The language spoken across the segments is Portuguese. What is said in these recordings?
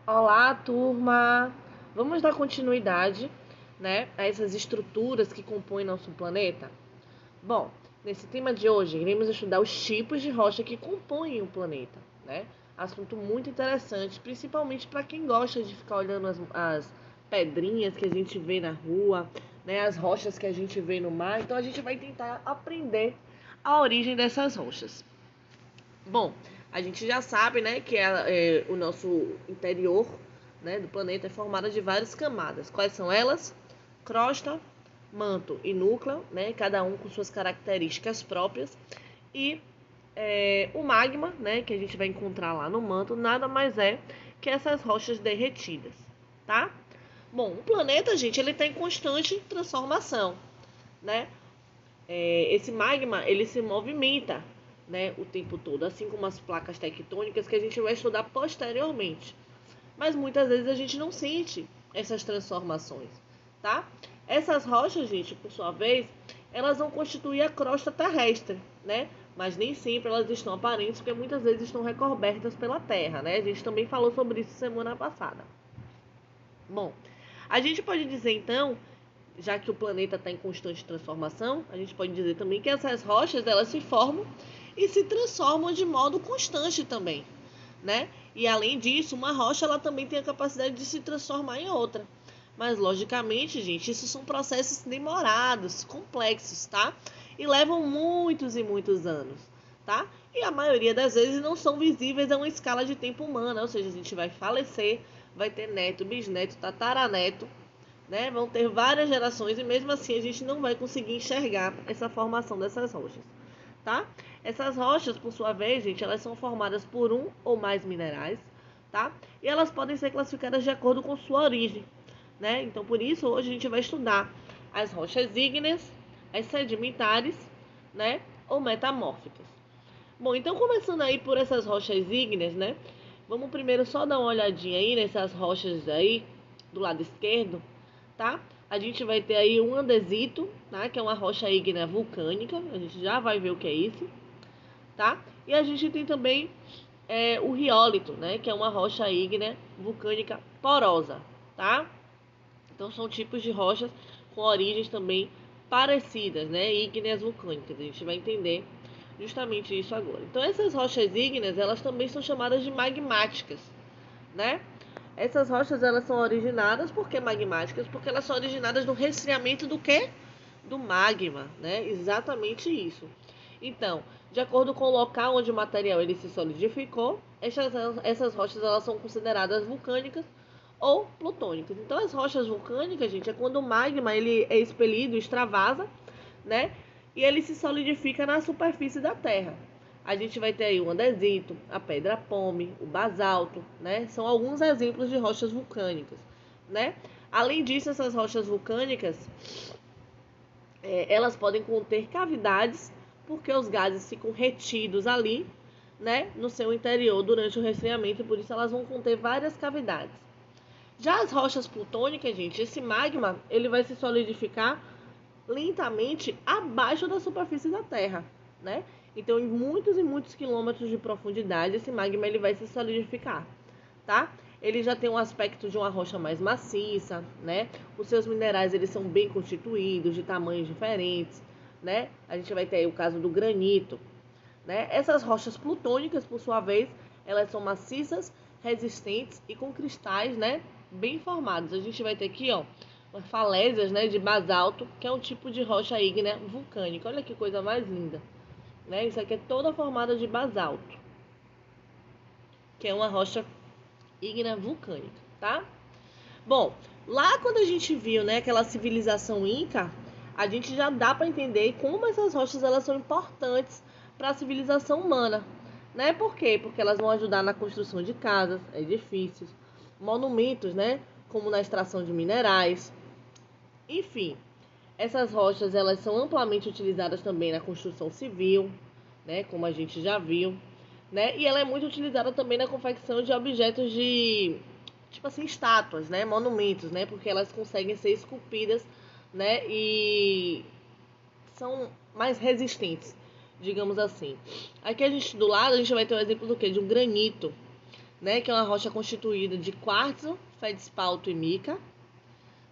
Olá, turma! Vamos dar continuidade, né, a essas estruturas que compõem nosso planeta? Bom, nesse tema de hoje, iremos estudar os tipos de rocha que compõem o planeta, né? Assunto muito interessante, principalmente para quem gosta de ficar olhando as pedrinhas que a gente vê na rua, né, as rochas que a gente vê no mar. Então a gente vai tentar aprender a origem dessas rochas. Bom, a gente já sabe, né, que o nosso interior, né, do planeta é formado de várias camadas. Quais são elas? Crosta, manto e núcleo, né, cada um com suas características próprias. E o magma, né, que a gente vai encontrar lá no manto, nada mais é que essas rochas derretidas, tá? Bom, o planeta, gente, ele está em constante transformação, né? Esse magma ele se movimenta, né, o tempo todo, assim como as placas tectônicas que a gente vai estudar posteriormente. Mas muitas vezes a gente não sente essas transformações, tá? Essas rochas, gente, por sua vez, elas vão constituir a crosta terrestre, né? Mas nem sempre elas estão aparentes, porque muitas vezes estão recobertas pela terra, né? A gente também falou sobre isso semana passada. Bom, a gente pode dizer então, já que o planeta está em constante transformação, a gente pode dizer também que essas rochas elas se formam e se transformam de modo constante também, né? E além disso, uma rocha ela também tem a capacidade de se transformar em outra. Mas logicamente, gente, isso são processos demorados, complexos, tá? E levam muitos e muitos anos, tá? E a maioria das vezes não são visíveis a uma escala de tempo humana, ou seja, a gente vai falecer, vai ter neto, bisneto, tataraneto, né? Vão ter várias gerações e mesmo assim a gente não vai conseguir enxergar essa formação dessas rochas, tá? Essas rochas, por sua vez, gente, elas são formadas por um ou mais minerais, tá? E elas podem ser classificadas de acordo com sua origem, né? Então, por isso, hoje a gente vai estudar as rochas ígneas, as sedimentares, né? Ou metamórficas. Bom, então começando aí por essas rochas ígneas, né? Vamos primeiro só dar uma olhadinha aí nessas rochas aí do lado esquerdo, tá? A gente vai ter aí um andesito, tá? Que é uma rocha ígnea vulcânica. A gente já vai ver o que é isso, tá? E a gente tem também o riólito, né? Que é uma rocha ígnea vulcânica porosa, tá? Então são tipos de rochas com origens também parecidas, né? Ígneas vulcânicas. A gente vai entender justamente isso agora. Então essas rochas ígneas, elas também são chamadas de magmáticas, né? Essas rochas elas são originadas, por que magmáticas? Porque elas são originadas do resfriamento do quê? Do magma, né? Exatamente isso. Então, de acordo com o local onde o material ele se solidificou, essas rochas elas são consideradas vulcânicas ou plutônicas. Então, as rochas vulcânicas, gente, é quando o magma ele é expelido, extravasa, né? E ele se solidifica na superfície da Terra. A gente vai ter aí o andesito, a pedra pome, o basalto, né? São alguns exemplos de rochas vulcânicas, né? Além disso, essas rochas vulcânicas, elas podem conter cavidades, porque os gases ficam retidos ali, né? No seu interior durante o resfriamento, e por isso elas vão conter várias cavidades. Já as rochas plutônicas, gente, esse magma, ele vai se solidificar lentamente abaixo da superfície da Terra, né? Então, em muitos e muitos quilômetros de profundidade, esse magma ele vai se solidificar, tá? Ele já tem um aspecto de uma rocha mais maciça, né? Os seus minerais eles são bem constituídos, de tamanhos diferentes, né? A gente vai ter aí o caso do granito, né? Essas rochas plutônicas, por sua vez, elas são maciças, resistentes e com cristais, né, bem formados. A gente vai ter aqui, ó, umas falésias, né, de basalto, que é um tipo de rocha ígnea vulcânica. Olha que coisa mais linda, né? Isso aqui é toda formada de basalto, que é uma rocha ígnea vulcânica, tá? Bom, lá quando a gente viu, né, aquela civilização inca, a gente já dá para entender como essas rochas elas são importantes para a civilização humana, né? Por quê? Porque elas vão ajudar na construção de casas, edifícios, monumentos, né, como na extração de minerais. Enfim, essas rochas elas são amplamente utilizadas também na construção civil, né, como a gente já viu, né? E ela é muito utilizada também na confecção de objetos de, tipo assim, estátuas, né, monumentos, né, porque elas conseguem ser esculpidas, né, e são mais resistentes, digamos assim. Aqui a gente do lado a gente vai ter um exemplo do quê? De um granito, né? Que é uma rocha constituída de quartzo, feldspalto e mica,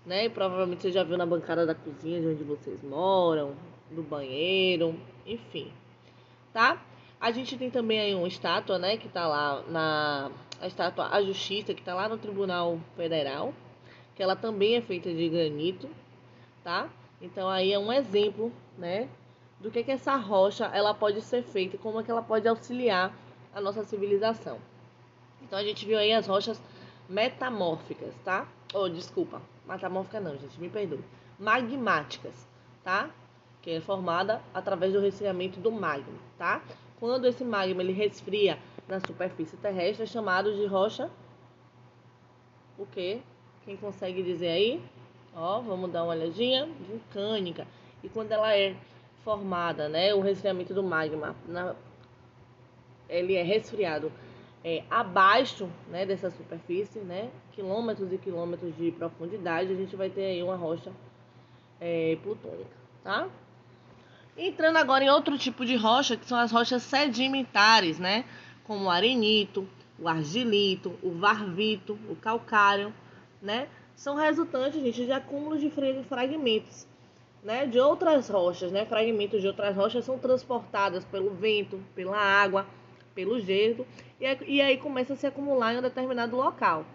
né? E provavelmente você já viu na bancada da cozinha de onde vocês moram, do banheiro, enfim, tá? A gente tem também aí uma estátua, né? Que tá lá a estátua A Justiça, que tá lá no Tribunal Federal, que ela também é feita de granito, tá? Então aí é um exemplo, né, do que essa rocha ela pode ser feita e como é que ela pode auxiliar a nossa civilização. Então a gente viu aí as rochas metamórficas, tá? Desculpa, metamórfica não, gente, me perdoe. Magmáticas, tá? Que é formada através do resfriamento do magma, tá? Quando esse magma ele resfria na superfície terrestre, é chamado de rocha o quê? Quem consegue dizer aí? Vamos dar uma olhadinha. Vulcânica. E quando ela é formada, né? O resfriamento do magma, ele é resfriado abaixo, né, dessa superfície, né? Quilômetros e quilômetros de profundidade, a gente vai ter aí uma rocha plutônica, tá? Entrando agora em outro tipo de rocha, que são as rochas sedimentares, né? Como o arenito, o argilito, o varvito, o calcário, né? São resultantes, gente, de acúmulos de fragmentos, né? De outras rochas, né? Fragmentos de outras rochas são transportadas pelo vento, pela água, pelo gelo, e aí começa a se acumular em um determinado local.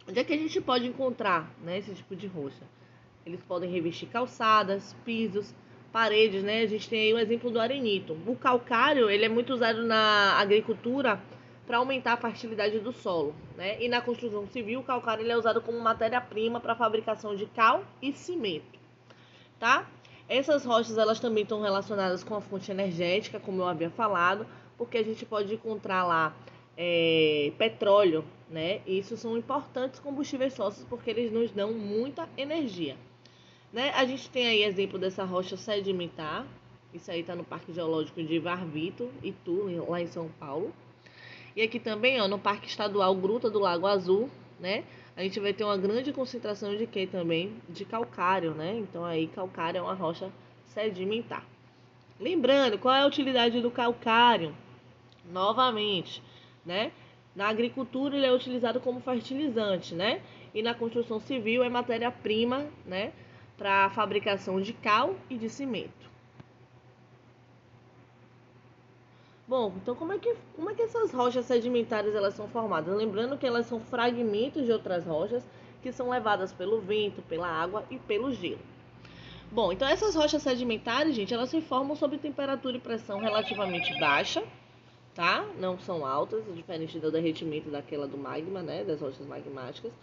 Onde é que a gente pode encontrar, né, esse tipo de rocha? Eles podem revestir calçadas, pisos, paredes, né? A gente tem aí o exemplo do arenito. O calcário, ele é muito usado na agricultura para aumentar a fertilidade do solo, né? E na construção civil, o calcário ele é usado como matéria-prima para a fabricação de cal e cimento, tá? Essas rochas, elas também estão relacionadas com a fonte energética, como eu havia falado, porque a gente pode encontrar lá petróleo, né? E isso são importantes combustíveis fósseis porque eles nos dão muita energia. Né? A gente tem aí exemplo dessa rocha sedimentar. Isso aí está no Parque Geológico de Varvito, Itu, lá em São Paulo. E aqui também, no Parque Estadual Gruta do Lago Azul, né? A gente vai ter uma grande concentração de que também? De calcário, né? Então aí calcário é uma rocha sedimentar. Lembrando, qual é a utilidade do calcário? Novamente, né? Na agricultura ele é utilizado como fertilizante, né? E na construção civil é matéria-prima, né? Para a fabricação de cal e de cimento. Bom, então como é que essas rochas sedimentares elas são formadas? Lembrando que elas são fragmentos de outras rochas que são levadas pelo vento, pela água e pelo gelo. Bom, então essas rochas sedimentares, gente, elas se formam sob temperatura e pressão relativamente baixa, tá? Não são altas, diferente do derretimento daquela do magma, né? Das rochas magmáticas.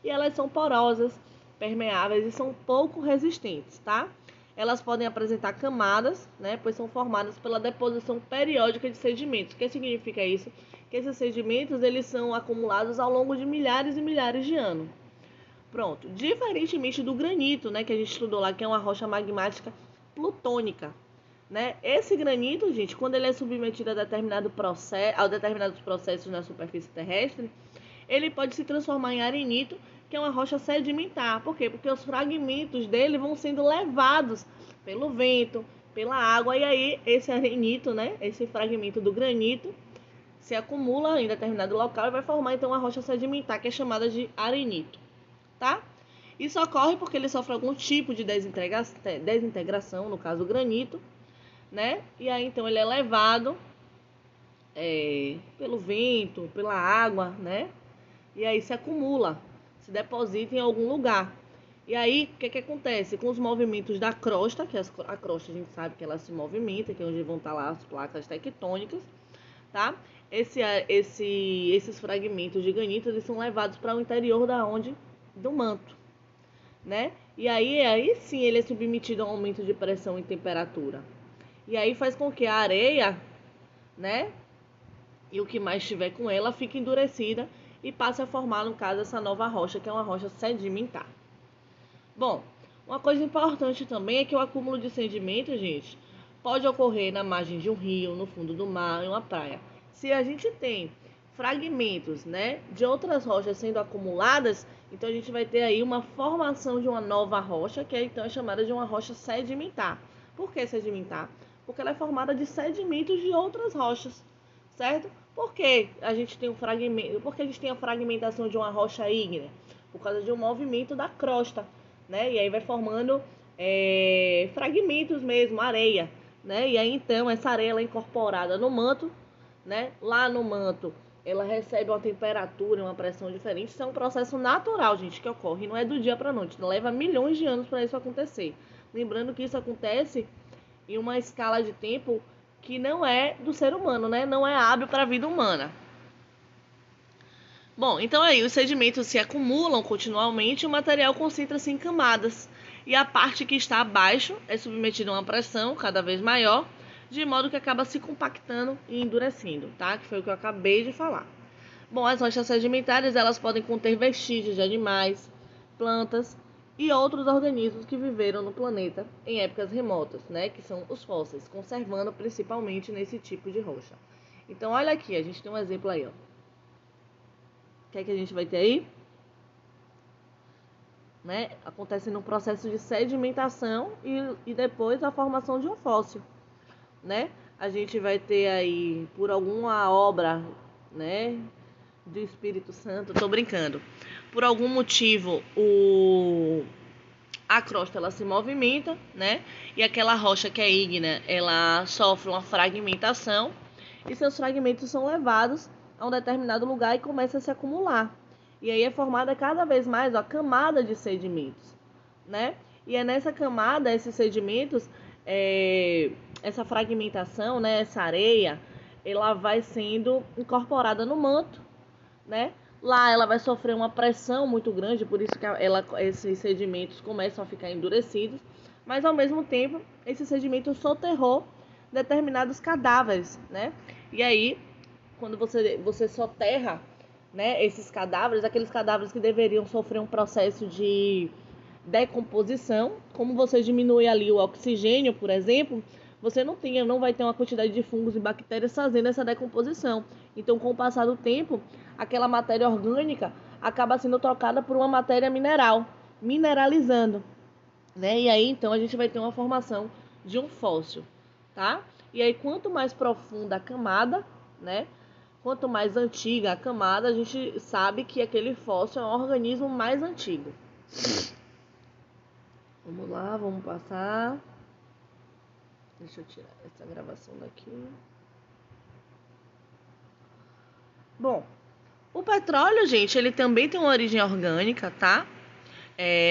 E elas são porosas, permeáveis e são pouco resistentes, tá? Elas podem apresentar camadas, né? Pois são formadas pela deposição periódica de sedimentos. O que significa isso? Que esses sedimentos eles são acumulados ao longo de milhares e milhares de anos. Pronto. Diferentemente do granito, né? Que a gente estudou lá, que é uma rocha magmática plutônica. Né? Esse granito, gente, quando ele é submetido a determinados processos na superfície terrestre, ele pode se transformar em arenito, que é uma rocha sedimentar. Por quê? Porque os fragmentos dele vão sendo levados pelo vento, pela água, e aí esse arenito, né, esse fragmento do granito, se acumula em determinado local e vai formar então uma rocha sedimentar, que é chamada de arenito, tá? Isso ocorre porque ele sofre algum tipo de desintegração, no caso o granito, né? E aí então ele é levado pelo vento, pela água, né? E aí se acumula, se deposita em algum lugar. E aí o que acontece? Com os movimentos da crosta, que a crosta a gente sabe que ela se movimenta, que é onde vão estar lá as placas tectônicas, tá? Esses fragmentos de granito eles são levados para o interior do manto, né? E aí sim ele é submetido a um aumento de pressão e temperatura. E aí faz com que a areia, né, e o que mais estiver com ela fique endurecida e passe a formar, no caso, essa nova rocha, que é uma rocha sedimentar. Bom, uma coisa importante também é que o acúmulo de sedimentos, gente, pode ocorrer na margem de um rio, no fundo do mar, em uma praia. Se a gente tem fragmentos, né, de outras rochas sendo acumuladas, então a gente vai ter aí uma formação de uma nova rocha, que então é chamada de uma rocha sedimentar. Por que sedimentar? Porque ela é formada de sedimentos de outras rochas, certo? Por que a gente tem Por que a gente tem a fragmentação de uma rocha ígnea? Por causa de um movimento da crosta, né? E aí vai formando fragmentos mesmo, areia, né? E aí então essa areia ela é incorporada no manto, né? Lá no manto ela recebe uma temperatura, uma pressão diferente. Isso é um processo natural, gente, que ocorre. Não é do dia para a noite. Leva milhões de anos para isso acontecer. Lembrando que isso acontece em uma escala de tempo que não é do ser humano, né? Não é hábil para a vida humana. Bom, então aí os sedimentos se acumulam continuamente e o material concentra-se em camadas. E a parte que está abaixo é submetida a uma pressão cada vez maior, de modo que acaba se compactando e endurecendo, tá? Que foi o que eu acabei de falar. Bom, as rochas sedimentares, elas podem conter vestígios de animais, plantas e outros organismos que viveram no planeta em épocas remotas, né? Que são os fósseis, conservando principalmente nesse tipo de rocha. Então, olha aqui, a gente tem um exemplo aí, ó. O que é que a gente vai ter aí? Né? Acontece no processo de sedimentação e depois a formação de um fóssil, né? A gente vai ter aí, por alguma obra, né, do Espírito Santo, tô brincando, por algum motivo a crosta ela se movimenta, né? E aquela rocha que é ígnea, ela sofre uma fragmentação e seus fragmentos são levados a um determinado lugar e começa a se acumular. E aí é formada cada vez mais a camada de sedimentos, né? E é nessa camada, esses sedimentos, essa fragmentação, né, essa areia, ela vai sendo incorporada no manto, né? Lá ela vai sofrer uma pressão muito grande, por isso que esses sedimentos começam a ficar endurecidos, mas ao mesmo tempo esse sedimento soterrou determinados cadáveres, né? E aí, quando você soterra, né, esses cadáveres, aqueles cadáveres que deveriam sofrer um processo de decomposição, como você diminui ali o oxigênio, por exemplo, você não vai ter uma quantidade de fungos e bactérias fazendo essa decomposição. Então, com o passar do tempo, aquela matéria orgânica acaba sendo trocada por uma matéria mineral, mineralizando, né? E aí, então, a gente vai ter uma formação de um fóssil, tá? E aí, quanto mais profunda a camada, né? Quanto mais antiga a camada, a gente sabe que aquele fóssil é um organismo mais antigo. Vamos lá, vamos passar. Deixa eu tirar essa gravação daqui. Bom, o petróleo, gente, ele também tem uma origem orgânica, tá?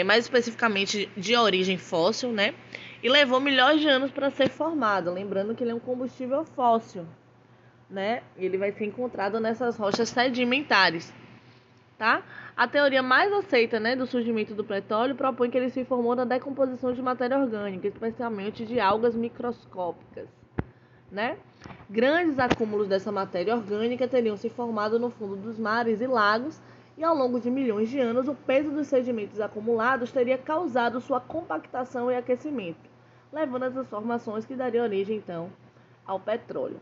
Mais especificamente de origem fóssil, né? E levou milhões de anos para ser formado. Lembrando que ele é um combustível fóssil, né? Ele vai ser encontrado nessas rochas sedimentares, tá? A teoria mais aceita, né, do surgimento do petróleo propõe que ele se formou na decomposição de matéria orgânica, especialmente de algas microscópicas, né? Grandes acúmulos dessa matéria orgânica teriam se formado no fundo dos mares e lagos, e ao longo de milhões de anos, o peso dos sedimentos acumulados teria causado sua compactação e aquecimento, levando a transformações que dariam origem, então, ao petróleo.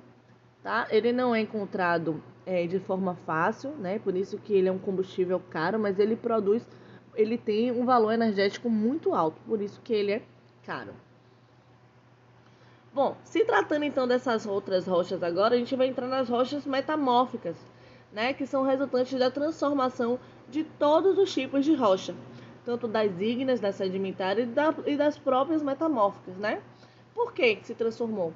Tá? Ele não é encontrado de forma fácil, né? Por isso que ele é um combustível caro, mas ele tem um valor energético muito alto, por isso que ele é caro. Bom, se tratando então dessas outras rochas agora, a gente vai entrar nas rochas metamórficas, né? Que são resultantes da transformação de todos os tipos de rocha, tanto das ígneas, das sedimentares e das próprias metamórficas, né? Por que se transformou?